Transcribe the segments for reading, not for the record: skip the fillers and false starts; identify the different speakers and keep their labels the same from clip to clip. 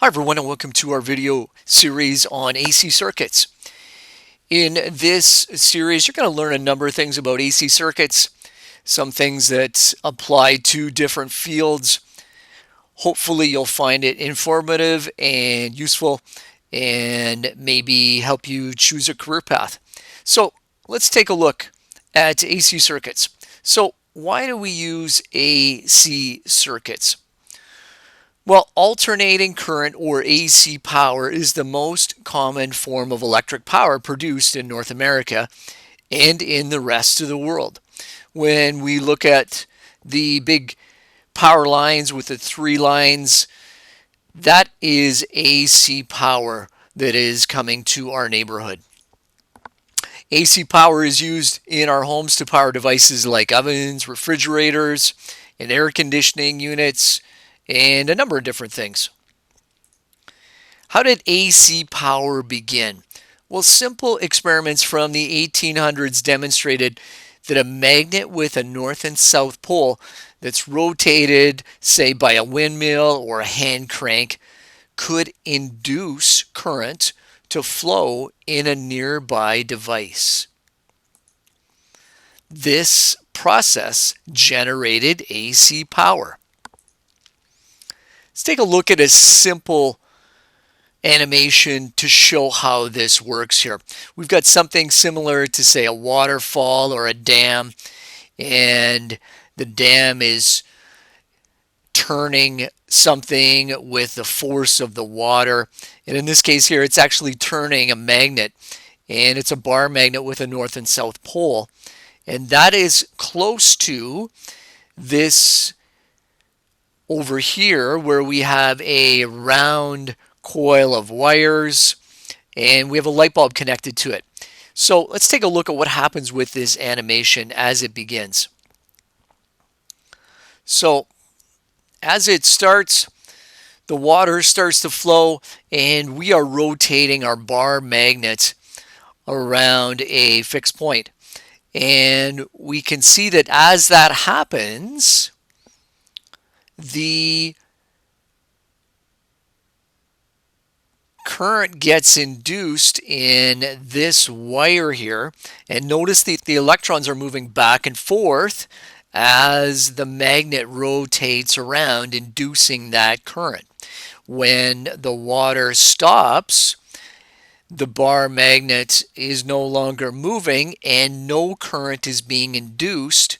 Speaker 1: Hi everyone and welcome to our video series on AC circuits. In this series you're going to learn a number of things about AC circuits, some things that apply to different fields. Hopefully you'll find it informative and useful and maybe help you choose a career path. So let's take a look at AC circuits. So why do we use AC circuits? Well, alternating current or AC power is the most common form of electric power produced in North America and in the rest of the world. When we look at the big power lines with the three lines, that is AC power that is coming to our neighborhood. AC power is used in our homes to power devices like ovens, refrigerators, and air conditioning units, and a number of different things. How did AC power begin? Well, simple experiments from the 1800s demonstrated that a magnet with a north and south pole that's rotated, say, by a windmill or a hand crank could induce current to flow in a nearby device. This process generated AC power. Let's take a look at a simple animation to show how this works here. We've got something similar to, say, a waterfall or a dam, and the dam is turning something with the force of the water. And in this case here, it's actually turning a magnet, and it's a bar magnet with a north and south pole. And that is close to this over here where we have a round coil of wires and we have a light bulb connected to it. So let's take a look at what happens with this animation as it begins. So as it starts, the water starts to flow and we are rotating our bar magnet around a fixed point. And we can see that as that happens, the current gets induced in this wire here, and notice that the electrons are moving back and forth as the magnet rotates around, inducing that current. When the water stops, the bar magnet is no longer moving and no current is being induced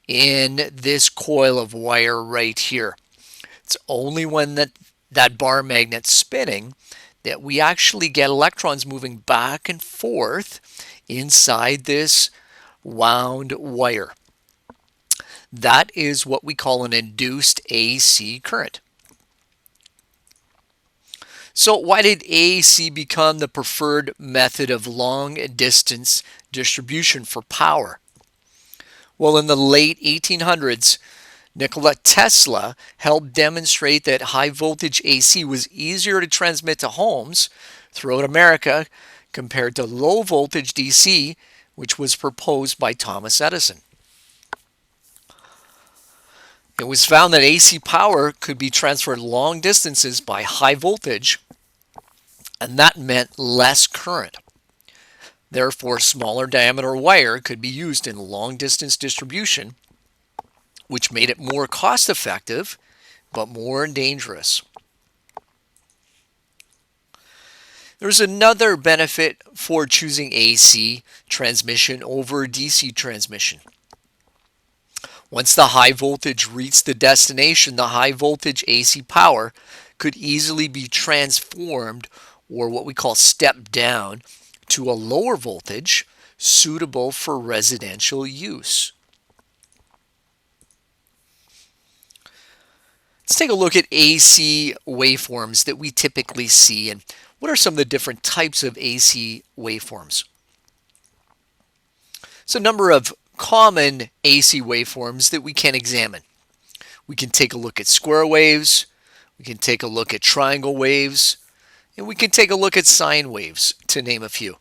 Speaker 1: in this coil of wire right here. It's only when that bar magnet's spinning that we actually get electrons moving back and forth inside this wound wire. That is what we call an induced AC current. So why did AC become the preferred method of long distance distribution for power? Well, in the late 1800s, Nikola Tesla helped demonstrate that high voltage AC was easier to transmit to homes throughout America compared to low voltage DC, which was proposed by Thomas Edison. It was found that AC power could be transferred long distances by high voltage, and that meant less current. Therefore, smaller diameter wire could be used in long distance distribution, which made it more cost effective but more dangerous. There's another benefit for choosing AC transmission over DC transmission. Once the high voltage reached the destination, the high voltage AC power could easily be transformed, or what we call stepped down, to a lower voltage suitable for residential use. Let's take a look at AC waveforms that we typically see, and what are some of the different types of AC waveforms. So a number of common AC waveforms that we can examine. We can take a look at square waves, we can take a look at triangle waves, and we can take a look at sine waves, to name a few.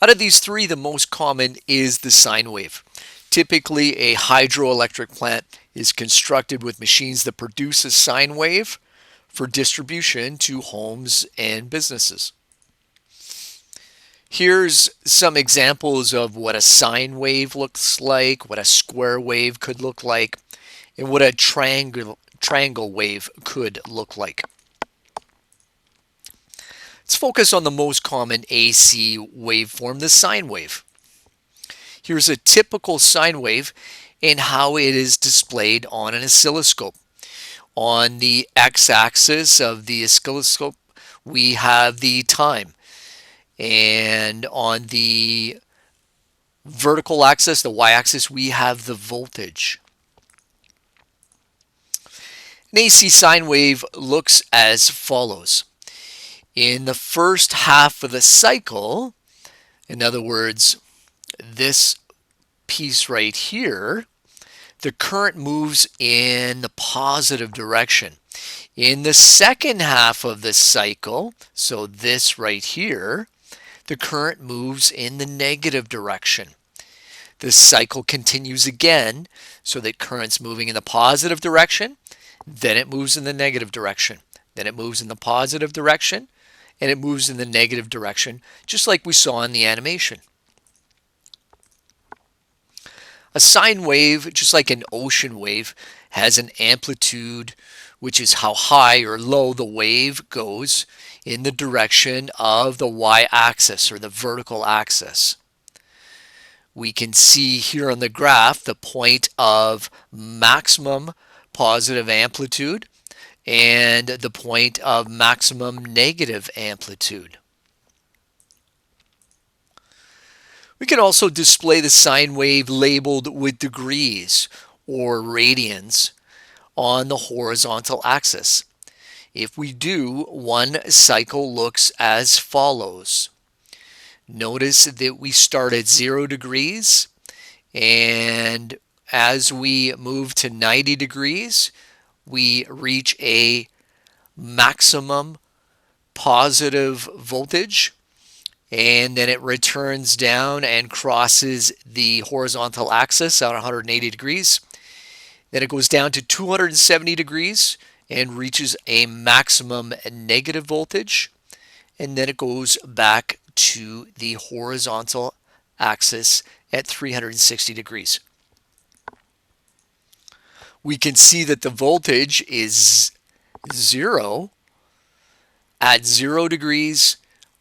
Speaker 1: Out of these three, the most common is the sine wave. Typically, a hydroelectric plant is constructed with machines that produce a sine wave for distribution to homes and businesses. Here's some examples of what a sine wave looks like, what a square wave could look like, and what a triangle wave could look like. Let's focus on the most common AC waveform, the sine wave. Here's a typical sine wave and how it is displayed on an oscilloscope. On the x-axis of the oscilloscope, we have the time. And on the vertical axis, the y-axis, we have the voltage. An AC sine wave looks as follows. In the first half of the cycle, in other words, this piece right here, the current moves in the positive direction. In the second half of the cycle, so this right here, the current moves in the negative direction. The cycle continues again, so that current's moving in the positive direction, then it moves in the negative direction. Then it moves in the positive direction, and it moves in the negative direction, just like we saw in the animation. A sine wave, just like an ocean wave, has an amplitude, which is how high or low the wave goes in the direction of the y-axis or the vertical axis. We can see here on the graph the point of maximum positive amplitude and the point of maximum negative amplitude. We can also display the sine wave labeled with degrees or radians on the horizontal axis. If we do, one cycle looks as follows. Notice that we start at 0 degrees, and as we move to 90 degrees, we reach a maximum positive voltage, and then it returns down and crosses the horizontal axis at 180 degrees. Then it goes down to 270 degrees and reaches a maximum negative voltage, and then it goes back to the horizontal axis at 360 degrees. We can see that the voltage is 0 at 0 degrees,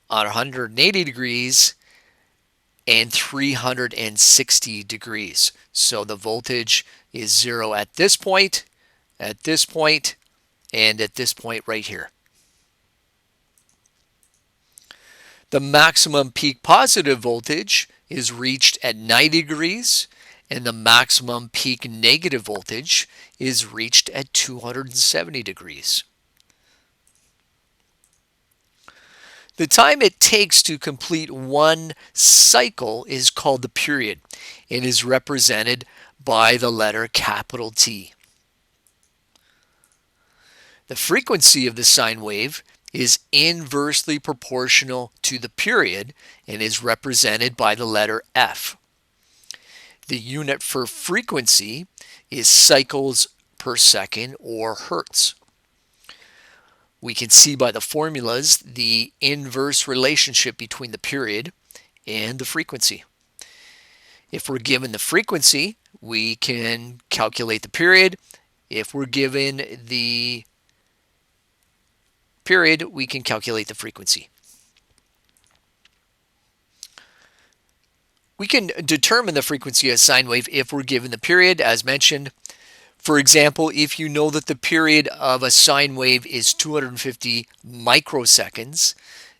Speaker 1: on 180 degrees, and 360 degrees. So the voltage is 0 at this point, and at this point right here. The maximum peak positive voltage is reached at 90 degrees, and the maximum peak negative voltage is reached at 270 degrees. The time it takes to complete one cycle is called the period and is represented by the letter capital T. The frequency of the sine wave is inversely proportional to the period and is represented by the letter F. The unit for frequency is cycles per second or hertz. We can see by the formulas the inverse relationship between the period and the frequency. If we're given the frequency, we can calculate the period. If we're given the period, we can calculate the frequency. We can determine the frequency of a sine wave if we're given the period, as mentioned. For example, if you know that the period of a sine wave is 250 microseconds,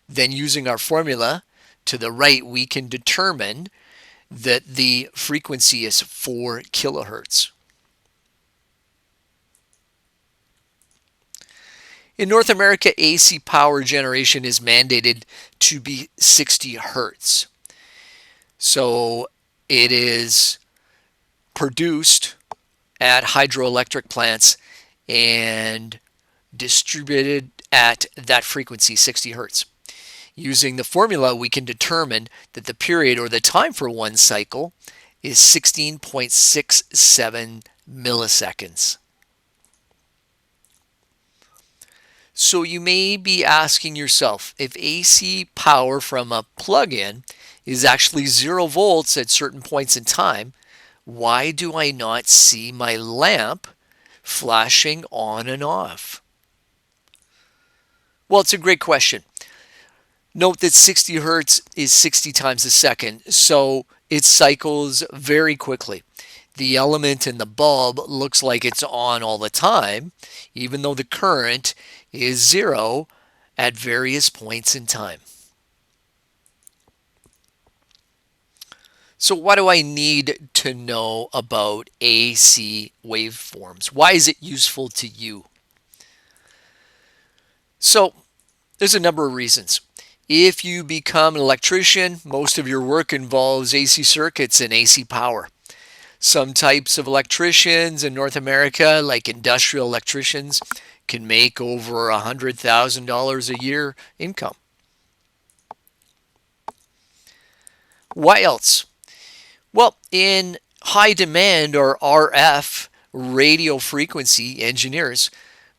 Speaker 1: then using our formula to the right, we can determine that the frequency is 4 kilohertz. In North America, AC power generation is mandated to be 60 hertz. So it is produced at hydroelectric plants and distributed at that frequency, 60 hertz. Using the formula, we can determine that the period or the time for one cycle is 16.67 milliseconds. So you may be asking yourself, if AC power from a plug-in is actually 0 volts at certain points in time, why do I not see my lamp flashing on and off? Well, it's a great question. Note that 60 hertz is 60 times a second, so it cycles very quickly. The element in the bulb looks like it's on all the time, even though the current is 0 at various points in time. So what do I need to know about AC waveforms? Why is it useful to you? So there's a number of reasons. If you become an electrician, most of your work involves AC circuits and AC power. Some types of electricians in North America, like industrial electricians, can make over $100,000 a year income. Why else? Well, in high demand are RF, radio frequency engineers,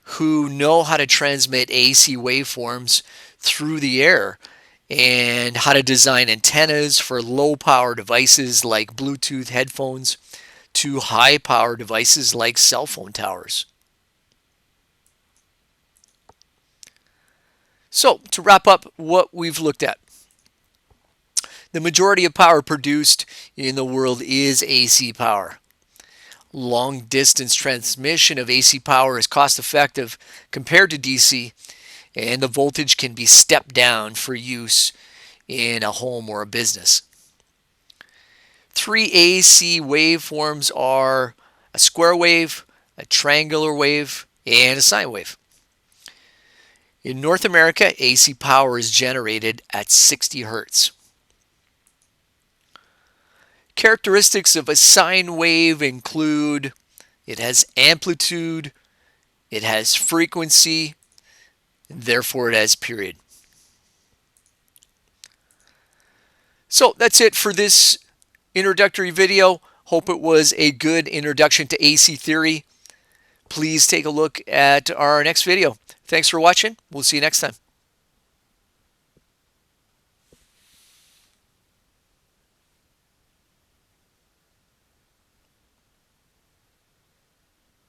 Speaker 1: who know how to transmit AC waveforms through the air and how to design antennas for low power devices like Bluetooth headphones to high power devices like cell phone towers. So, to wrap up what we've looked at, the majority of power produced in the world is AC power. Long distance transmission of AC power is cost effective compared to DC, and the voltage can be stepped down for use in a home or a business. 3 AC waveforms are a square wave, a triangular wave, and a sine wave. In North America, AC power is generated at 60 hertz. Characteristics of a sine wave include it has amplitude, it has frequency, and therefore it has period. So that's it for this introductory video. Hope it was a good introduction to AC theory. Please take a look at our next video. Thanks for watching. We'll see you next time.